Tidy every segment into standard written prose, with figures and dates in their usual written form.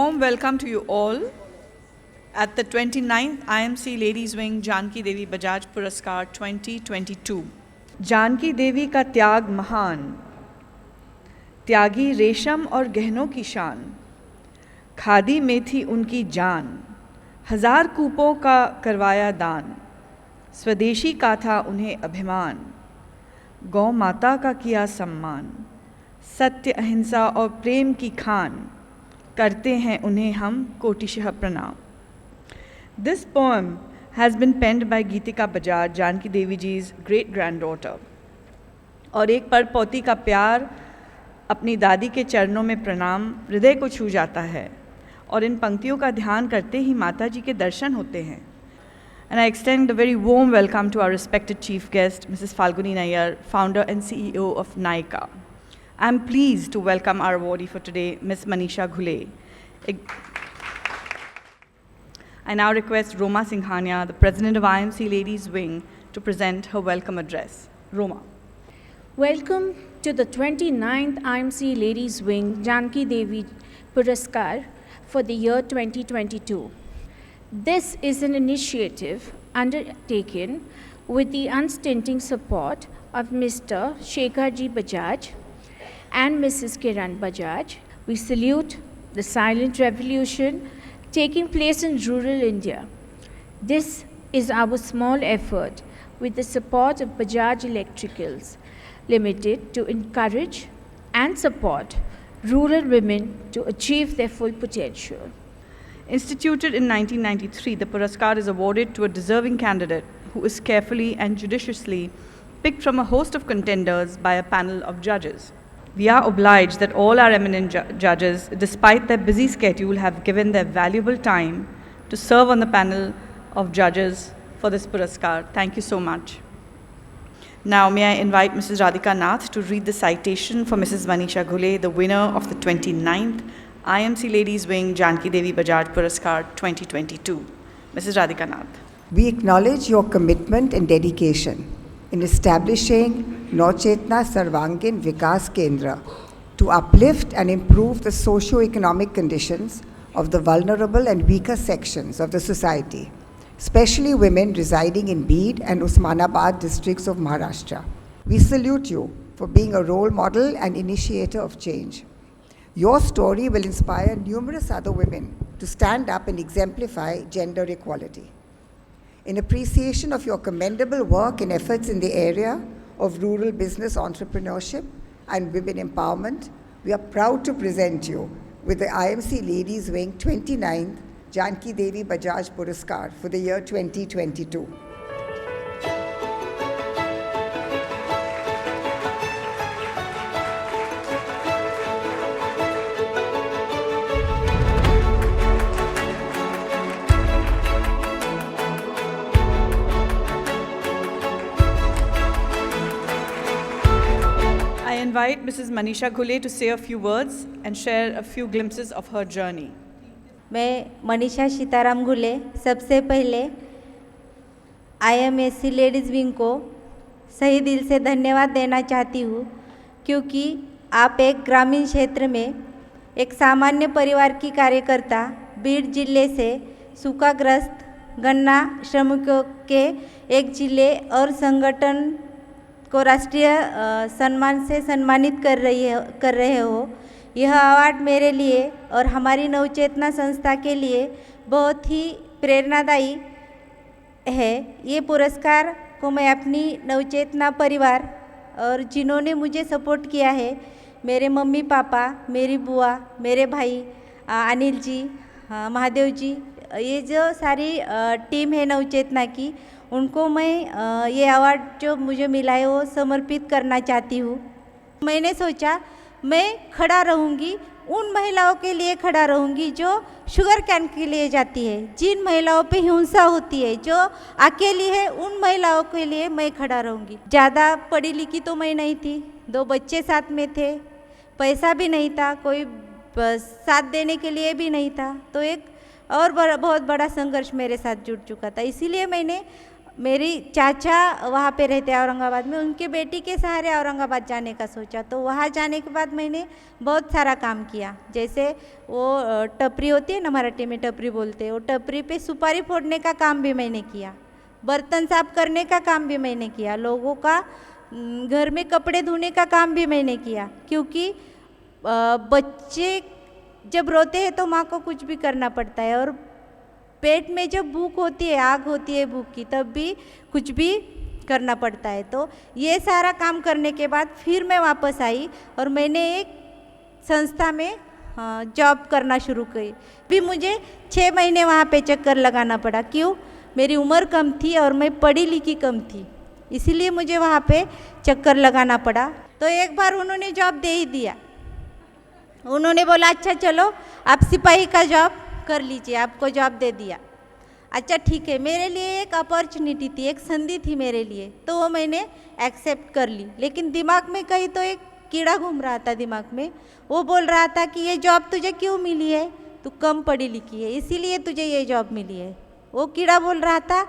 warm welcome to you all at the 29th IMC Ladies Wing Jankidevi Bajaj Puraskar 2022. Janaki देवी का त्याग महान, त्यागी रेशम और गहनों की शान, खादी में थी उनकी जान, 1000 कूपों का करवाया दान, स्वदेशी का था उन्हें अभिमान, गौ माता का किया सम्मान, सत्य अहिंसा और प्रेम की खान, करते हैं उन्हें हम कोटिशः प्रणाम. This poem has been penned by Geetika Bajaj, Janki Devi ji's great granddaughter. और एक परपोती का प्यार, अपनी दादी के चरणों में प्रणाम हृदय को छू जाता है और इन पंक्तियों का ध्यान करते ही माता जी के दर्शन होते हैं. And I extend a very warm welcome to our respected chief guest, Mrs. Falguni Nayar, founder and CEO of Nykaa. I am pleased to welcome our awardee for today, Ms. Manisha Ghule. I now request Roma Singhania, the president of IMC Ladies Wing, to present her welcome address. Roma. Welcome to the 29th IMC Ladies Wing Jankidevi Puraskar for the year 2022. This is an initiative undertaken with the unstinting support of Mr. Shekharji Bajaj and Mrs. Kiran Bajaj. We salute the silent revolution taking place in rural India. This is our small effort with the support of Bajaj Electricals Ltd to encourage and support rural women to achieve their full potential. Instituted in 1993, the Puraskar is awarded to a deserving candidate who is carefully and judiciously picked from a host of contenders by a panel of judges. We are obliged that all our eminent judges, despite their busy schedule, have given their valuable time to serve on the panel of judges for this Puraskar. Thank you so much. Now, may I invite Mrs. Radhika Nath to read the citation for Mrs. Manisha Ghule, the winner of the 29th IMC Ladies Wing Jankidevi Bajaj Puraskar 2022. Mrs. Radhika Nath. We acknowledge your commitment and dedication in establishing Navchetana Sarvangin Vikas Kendra to uplift and improve the socio-economic conditions of the vulnerable and weaker sections of the society, especially women residing in Beed and Osmanabad districts of Maharashtra. We salute you for being a role model and initiator of change. Your story will inspire numerous other women to stand up and exemplify gender equality. In appreciation of your commendable work and efforts in the area of rural business entrepreneurship and women empowerment, we are proud to present you with the IMC Ladies Wing 29th Jankidevi Bajaj Puraskar for the year 2022. I invite Mrs. Manisha Ghule to say a few words and share a few glimpses of her journey. मैं मनीषा सीताराम घुले सबसे पहले IMC ladies wing को सही दिल से धन्यवाद देना चाहती हूँ, क्योंकि आप एक ग्रामीण क्षेत्र में एक सामान्य परिवार की कार्यकर्ता बीड जिले से सूखाग्रस्त गन्ना श्रमिकों के एक जिले और संगठन को राष्ट्रीय सम्मान से सम्मानित कर रहे हो. यह अवार्ड मेरे लिए और हमारी नवचेतना संस्था के लिए बहुत ही प्रेरणादायी है. ये पुरस्कार को मैं अपनी नवचेतना परिवार और जिन्होंने मुझे सपोर्ट किया है, मेरे मम्मी पापा, मेरी बुआ, मेरे भाई अनिल जी, महादेव जी, ये जो सारी टीम है नवचेतना की, उनको मैं ये अवार्ड जो मुझे मिला है वो समर्पित करना चाहती हूँ. मैंने सोचा मैं खड़ा रहूँगी, उन महिलाओं के लिए खड़ा रहूँगी जो शुगर कैन के लिए जाती है, जिन महिलाओं पे हिंसा होती है, जो अकेली है, उन महिलाओं के लिए मैं खड़ा रहूँगी. ज़्यादा पढ़ी लिखी तो मैं नहीं थी, 2 बच्चे साथ में थे, पैसा भी नहीं था, कोई साथ देने के लिए भी नहीं था, तो एक और बहुत बड़ा संघर्ष मेरे साथ जुड़ चुका था. इसीलिए मैंने मेरी चाचा वहाँ पे रहते हैं औरंगाबाद में, उनके बेटी के सहारे औरंगाबाद जाने का सोचा। तो वहाँ जाने के बाद मैंने बहुत सारा काम किया। जैसे वो टपरी होती है ना, मराठी में टपरी बोलते हैं, वो टपरी पे सुपारी फोड़ने का काम भी मैंने किया, बर्तन साफ करने का काम भी मैंने किया, लोगों का घर में कपड़े धोने का काम भी मैंने किया। क्योंकि बच्चे जब रोते हैं तो माँ को कुछ भी करना पड़ता है, और पेट में जब भूख होती है, आग होती है भूख की, तब भी कुछ भी करना पड़ता है। तो ये सारा काम करने के बाद फिर मैं वापस आई और मैंने एक संस्था में जॉब करना शुरू की। भी मुझे 6 महीने वहाँ पे चक्कर लगाना पड़ा। क्यों? मेरी उम्र कम थी और मैं पढ़ी लिखी कम थी, इसीलिए मुझे वहाँ पे चक्कर लगाना पड़ा। तो एक बार उन्होंने जॉब दे ही दिया। उन्होंने बोला अच्छा चलो आप सिपाही का जॉब कर लीजिए, आपको जॉब दे दिया। अच्छा ठीक है, मेरे लिए एक अपॉर्चुनिटी थी, एक संधि थी मेरे लिए, तो वो मैंने एक्सेप्ट कर ली। लेकिन दिमाग में कहीं तो एक कीड़ा घूम रहा था दिमाग में, वो बोल रहा था कि ये जॉब तुझे क्यों मिली है, तू कम पढ़ी लिखी है इसीलिए तुझे ये जॉब मिली है। वो कीड़ा बोल रहा था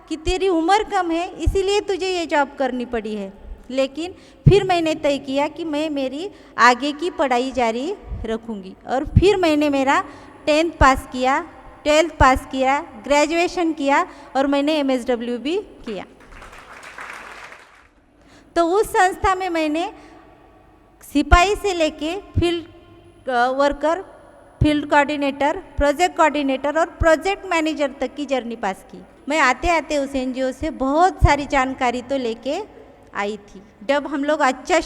कि तेरी उम्र कम है इसीलिए तुझे ये जॉब करनी पड़ी है। लेकिन फिर मैंने तय किया कि मैं मेरी आगे की पढ़ाई जारी रखूँगी, और फिर मैंने मेरा 10th पास किया, 12th पास किया, ग्रेजुएशन किया, और मैंने MSW भी किया। तो उस संस्था में मैंने सिपाही से लेके field worker, field coordinator, project coordinator और प्रोजेक्ट मैनेजर तक की जर्नी पास की। मैं आते आते उस NGO से बहुत सारी जानकारी तो लेके आई थी। जब हम लोग अच्छा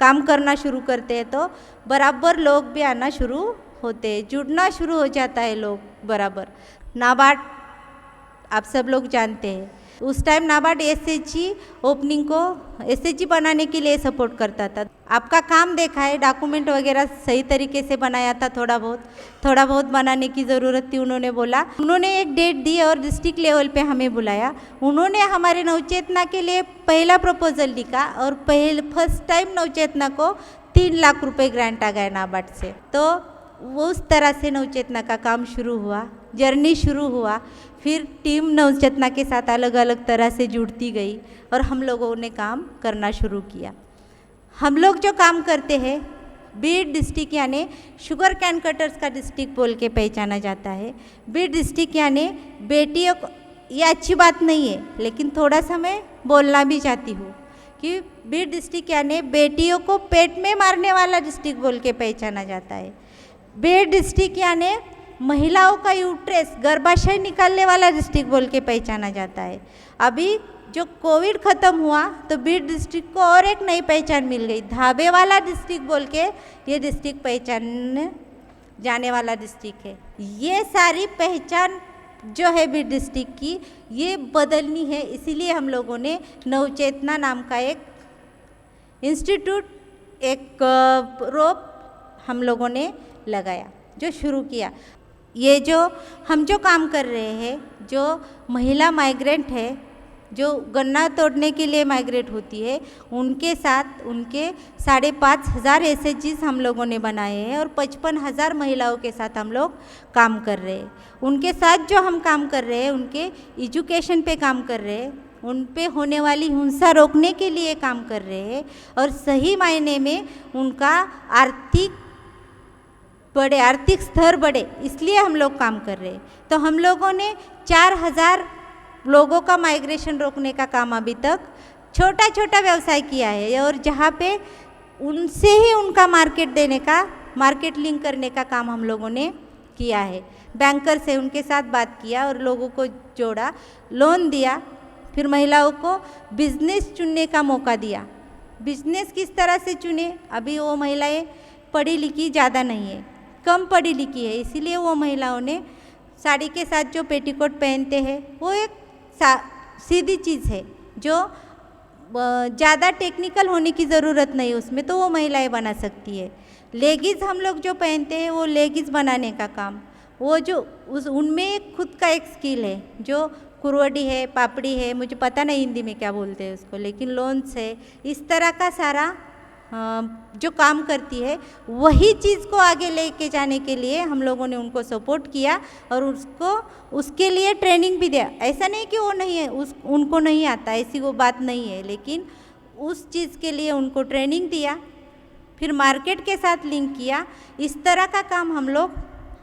काम करना शुरू करते हैं तो बराबर लोग भी आना शुरू होते हैं, जुड़ना शुरू हो जाता है लोग बराबर। नाबार्ड आप सब लोग जानते हैं, उस टाइम नाबार्ड SHG ओपनिंग को SHG बनाने के लिए सपोर्ट करता था। आपका काम देखा है, डॉक्यूमेंट वगैरह सही तरीके से बनाया था, थोड़ा बहुत बनाने की ज़रूरत थी। उन्होंने बोला, उन्होंने एक डेट दी और डिस्ट्रिक्ट लेवल पे हमें बुलाया। उन्होंने हमारे नवचेतना के लिए पहला प्रपोजल लिखा और फर्स्ट टाइम नवचेतना को 3 लाख रुपए ग्रांट आ गए नाबार्ड से। तो वो उस तरह से नवचेतना का काम शुरू हुआ, जर्नी शुरू हुआ। फिर टीम नवचेतना के साथ अलग अलग तरह से जुड़ती गई और हम लोगों ने काम करना शुरू किया। हम लोग जो काम करते हैं, बीड डिस्ट्रिक्ट यानी शुगर कैन कटर्स का डिस्ट्रिक्ट बोल के पहचाना जाता है। बीड डिस्ट्रिक्ट यानी बेटियों को, ये अच्छी बात नहीं है लेकिन थोड़ा सा मैं बोलना भी चाहती हूँ कि बीड डिस्ट्रिक्ट यानी बेटियों को पेट में मारने वाला डिस्ट्रिक्ट बोल के पहचाना जाता है। बीड डिस्ट्रिक्ट यानी महिलाओं का यूट्रेस, गर्भाशय निकालने वाला डिस्ट्रिक्ट बोल के पहचाना जाता है। अभी जो कोविड ख़त्म हुआ तो बीड डिस्ट्रिक्ट को और एक नई पहचान मिल गई, धाबे वाला डिस्ट्रिक्ट बोल के ये डिस्ट्रिक्ट पहचान जाने वाला डिस्ट्रिक्ट है। ये सारी पहचान जो है बीड डिस्ट्रिक्ट की, ये बदलनी है। इसीलिए हम लोगों ने नवचेतना नाम का एक इंस्टीट्यूट, एक रोप हम लोगों ने लगाया, जो शुरू किया। ये जो हम जो काम कर रहे हैं, जो महिला माइग्रेंट है, जो गन्ना तोड़ने के लिए माइग्रेट होती है, उनके साथ उनके 5,500 SHGs हम लोगों ने बनाए हैं और 55,000 महिलाओं के साथ हम लोग काम कर रहे हैं। उनके साथ जो हम काम कर रहे हैं, उनके एजुकेशन पे काम कर रहे हैं, उन पे होने वाली हिंसा रोकने के लिए काम कर रहे हैं और सही मायने में उनका आर्थिक स्तर बढ़े, इसलिए हम लोग काम कर रहे हैं। तो हम लोगों ने 4,000 लोगों का माइग्रेशन रोकने का काम अभी तक छोटा छोटा व्यवसाय किया है, और जहाँ पे उनसे ही उनका मार्केट देने का, मार्केट लिंक करने का काम हम लोगों ने किया है। बैंकर से उनके साथ बात किया और लोगों को जोड़ा, लोन दिया, फिर महिलाओं को बिजनेस चुनने का मौका दिया। बिजनेस किस तरह से चुने? अभी वो महिलाएं पढ़ी लिखी ज़्यादा नहीं है, कम पढ़ी लिखी है, इसीलिए वो महिलाओं ने साड़ी के साथ जो पेटीकोट पहनते हैं वो एक सीधी चीज़ है, जो ज़्यादा टेक्निकल होने की ज़रूरत नहीं उसमें, तो वो महिलाएं बना सकती है। लेगिस हम लोग जो पहनते हैं वो लेगिस बनाने का काम, वो जो उनमें खुद का एक स्किल है, जो कुरवड़ी है, पापड़ी है, मुझे पता नहीं हिंदी में क्या बोलते हैं उसको, लेकिन लोन्स है, इस तरह का सारा जो काम करती है वही चीज़ को आगे लेके जाने के लिए हम लोगों ने उनको सपोर्ट किया और उसके लिए ट्रेनिंग भी दिया। ऐसा नहीं कि वो नहीं है, उनको नहीं आता, ऐसी वो बात नहीं है, लेकिन उस चीज़ के लिए उनको ट्रेनिंग दिया, फिर मार्केट के साथ लिंक किया। इस तरह का काम हम लोग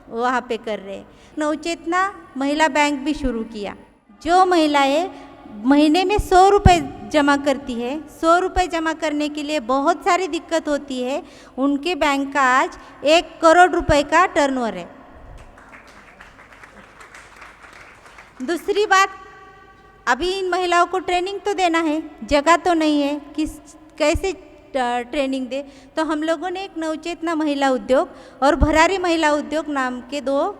वहाँ पे कर रहे हैं। नवचेतना महिला बैंक भी शुरू किया। जो महिलाएं महीने में 100 रुपये जमा करती है, 100 रुपये जमा करने के लिए बहुत सारी दिक्कत होती है, उनके बैंक का आज 1 करोड़ रुपए का टर्नओवर है। दूसरी बात, अभी इन महिलाओं को ट्रेनिंग तो देना है, जगह तो नहीं है, कैसे ट्रेनिंग दे, तो हम लोगों ने एक नवचेतना महिला उद्योग और भरारी महिला उद्योग नाम के 2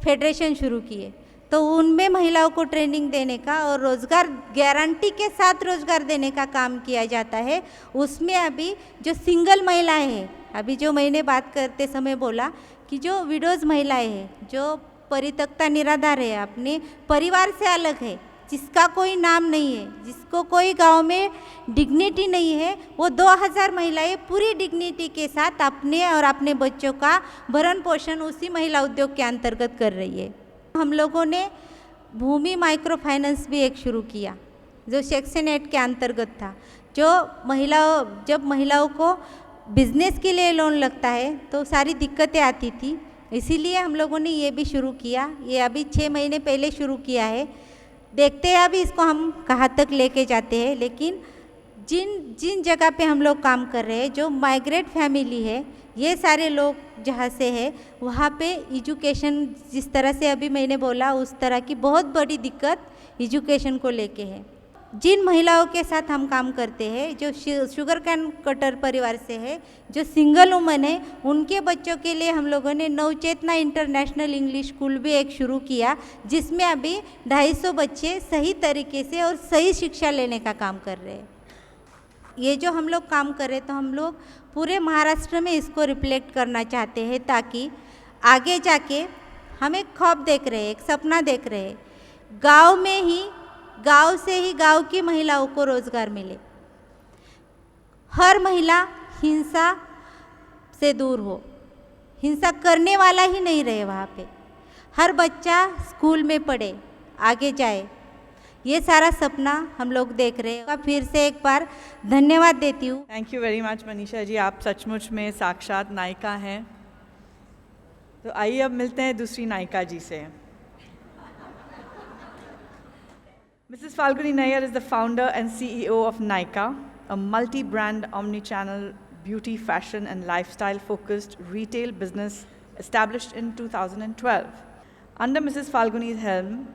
फेडरेशन शुरू किए। तो उनमें महिलाओं को ट्रेनिंग देने का और रोज़गार गारंटी के साथ रोज़गार देने का काम किया जाता है। उसमें अभी जो सिंगल महिलाएं हैं, अभी जो मैंने बात करते समय बोला कि जो विडोज़ महिलाएं हैं, जो परित्यक्ता निराधार है, अपने परिवार से अलग है, जिसका कोई नाम नहीं है, जिसको कोई गांव में डिग्निटी नहीं है, वो 2000 महिलाएं पूरी डिग्निटी के साथ अपने और अपने बच्चों का भरण पोषण उसी महिला उद्योग के अंतर्गत कर रही है। हम लोगों ने भूमि माइक्रो फाइनेंस भी एक शुरू किया, जो सेक्शन 8 के अंतर्गत था। जब महिलाओं को बिजनेस के लिए लोन लगता है तो सारी दिक्कतें आती थी, इसीलिए हम लोगों ने ये भी शुरू किया। ये अभी 6 महीने पहले शुरू किया है, देखते हैं अभी इसको हम कहाँ तक लेके जाते हैं। लेकिन जिन जगह पे हम लोग काम कर रहे हैं, जो माइग्रेट फैमिली है, ये सारे लोग जहाँ से है, वहाँ पे एजुकेशन, जिस तरह से अभी मैंने बोला, उस तरह की बहुत बड़ी दिक्कत एजुकेशन को लेके है। जिन महिलाओं के साथ हम काम करते हैं, जो शुगर कैन कटर परिवार से है, जो सिंगल वुमन है, उनके बच्चों के लिए हम लोगों ने नवचेतना इंटरनेशनल इंग्लिश स्कूल भी एक शुरू किया, जिसमें अभी 250 बच्चे सही तरीके से और सही शिक्षा लेने का काम कर रहे हैं। ये जो हम लोग काम कर रहे हैं, तो हम लोग पूरे महाराष्ट्र में इसको रिफ्लेक्ट करना चाहते हैं, ताकि आगे जाके हम एक ख्वाब देख रहे हैं, एक सपना देख रहे हैं, गांव से ही गांव की महिलाओं को रोजगार मिले, हर महिला हिंसा से दूर हो, हिंसा करने वाला ही नहीं रहे वहाँ पे, हर बच्चा स्कूल में पढ़े, आगे जाए, ये सारा सपना हम लोग देख रहे हैं। फिर से एक बार धन्यवाद देती हूँ। Thank you very much Manisha ji, आप सचमुच में साक्षात नायिका हैं। तो आइए अब मिलते हैं दूसरी नायिका जी से। Mrs. Falguni Nayar is the founder and CEO of Nykaa, a multi-brand, omni-channel, beauty, fashion and lifestyle-focused retail business established in 2012. Under Mrs. Falguni's helm,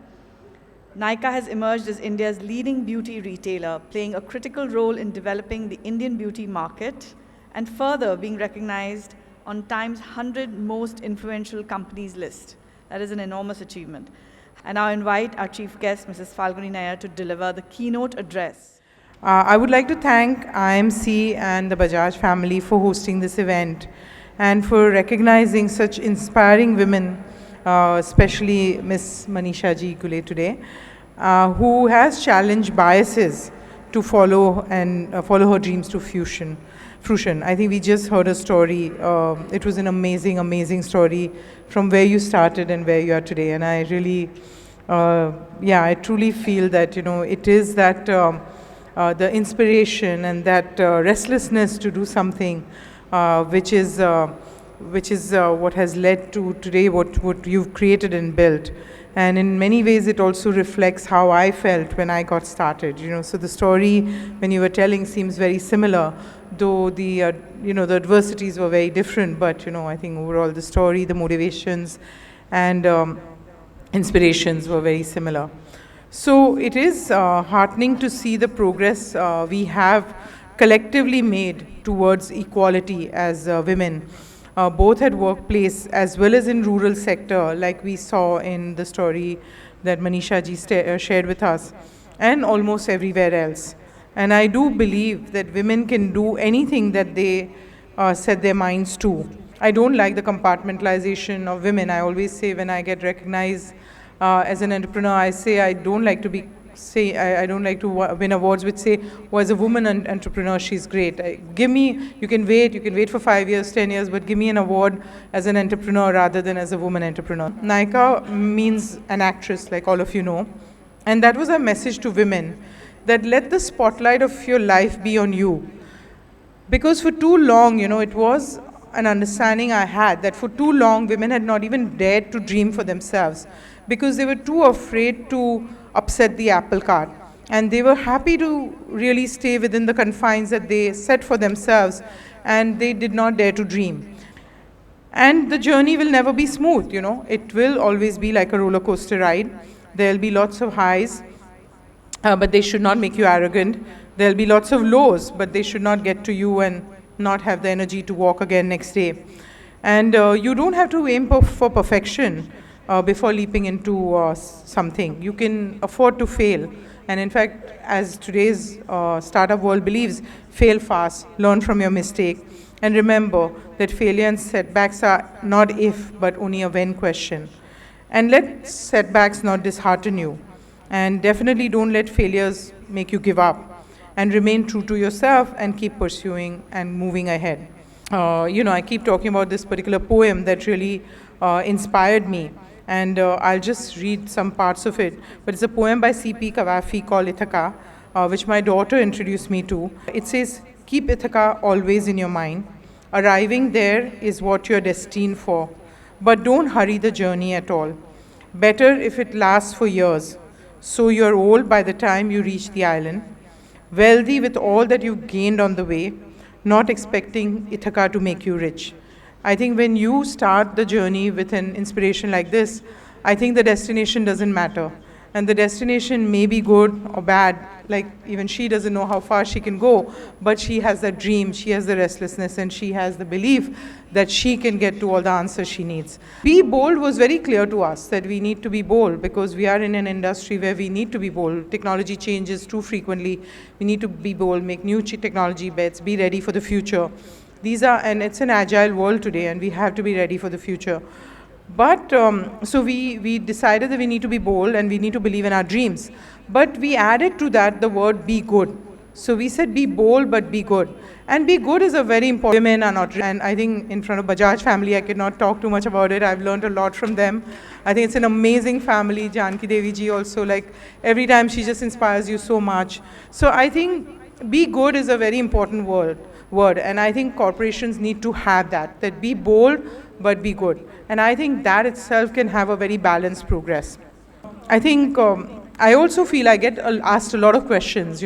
Nykaa has emerged as India's leading beauty retailer, playing a critical role in developing the Indian beauty market and further being recognized on Time's 100 most influential companies list. That is an enormous achievement. I now invite our chief guest, Mrs. Falguni Nayar, to deliver the keynote address. I would like to thank IMC and the Bajaj family for hosting this event and for recognizing such inspiring women, especially Ms. Manisha Ghule today, who has challenged biases to follow her dreams to fruition. I think we just heard a story. It was an amazing, amazing story from where you started and where you are today. And I really, I truly feel that, it is that the inspiration and that restlessness to do something, which is what has led to today what you've created and built. And in many ways, it also reflects how I felt when I got started. So the story when you were telling seems very similar, though the the adversities were very different. But I think overall the story, the motivations, and inspirations were very similar. So it is heartening to see the progress we have collectively made towards equality as women. Both at workplace as well as in rural sector, like we saw in the story that Manisha ji shared with us, and almost everywhere else. And I do believe that women can do anything that they set their minds to. I don't like the compartmentalization of women. I always say when I get recognized as an entrepreneur, I say I don't like to be say, I don't like to win awards which say, oh, as a woman entrepreneur, she's great. You can wait for 5 years, 10 years, but give me an award as an entrepreneur rather than as a woman entrepreneur. Nykaa means an actress, like all of you know. And that was our message to women, that let the spotlight of your life be on you. Because for too long, it was an understanding I had that for too long, women had not even dared to dream for themselves because they were too afraid to upset the apple cart. And they were happy to really stay within the confines that they set for themselves, and they did not dare to dream. And the journey will never be smooth, It will always be like a roller coaster ride. There'll be lots of highs, but they should not make you arrogant. There'll be lots of lows, but they should not get to you and not have the energy to walk again next day. And you don't have to aim for perfection before leaping into something. You can afford to fail. And in fact, as today's startup world believes, fail fast, learn from your mistake. And remember that failure and setbacks are not if, but only a when question. And let setbacks not dishearten you. And definitely don't let failures make you give up. And remain true to yourself and keep pursuing and moving ahead. I keep talking about this particular poem that really inspired me. And I'll just read some parts of it. But it's a poem by C.P. Kawafi called Ithaca, which my daughter introduced me to. It says, keep Ithaca always in your mind. Arriving there is what you're destined for. But don't hurry the journey at all. Better if it lasts for years, so you're old by the time you reach the island, wealthy with all that you've gained on the way, not expecting Ithaca to make you rich. I think when you start the journey with an inspiration like this, I think the destination doesn't matter. And the destination may be good or bad, like even she doesn't know how far she can go, but she has that dream, she has the restlessness, and she has the belief that she can get to all the answers she needs. Be bold was very clear to us that we need to be bold because we are in an industry where we need to be bold. Technology changes too frequently. We need to be bold, make new technology bets, be ready for the future. And it's an agile world today, and we have to be ready for the future. But so we decided that we need to be bold and we need to believe in our dreams. But we added to that the word be good. So we said be bold but be good. And be good is a very important. Women are not, and I think in front of Bajaj family I cannot talk too much about it. I've learned a lot from them. I think it's an amazing family. Jankidevi ji also, like every time she just inspires you so much. So I think be good is a very important word. And I think corporations need to have that be bold but be good. And I think that itself can have a very balanced progress. I think I also feel I get asked a lot of questions,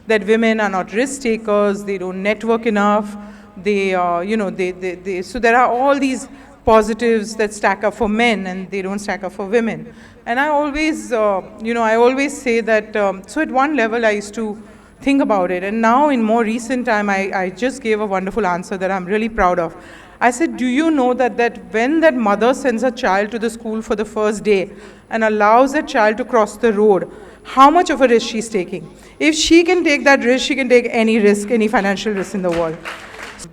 that women are not risk takers, they don't network enough, so there are all these positives that stack up for men and they don't stack up for women. And I always, I always say that, so at one level I used to think about it. And now in more recent time, I just gave a wonderful answer that I'm really proud of. I said, do you know that when that mother sends a child to the school for the first day and allows that child to cross the road, how much of a risk she's taking? If she can take that risk, she can take any risk, any financial risk in the world.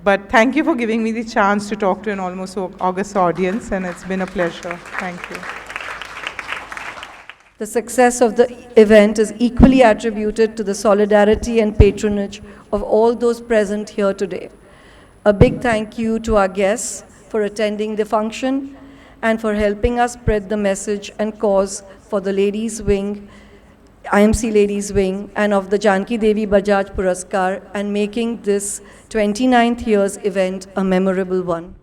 But thank you for giving me the chance to talk to an almost august audience, and it's been a pleasure. Thank you. The success of the event is equally attributed to the solidarity and patronage of all those present here today. A big thank you to our guests for attending the function and for helping us spread the message and cause for the Ladies Wing, IMC Ladies Wing, and of the Jankidevi Bajaj Puraskar, and making this 29th year's event a memorable one.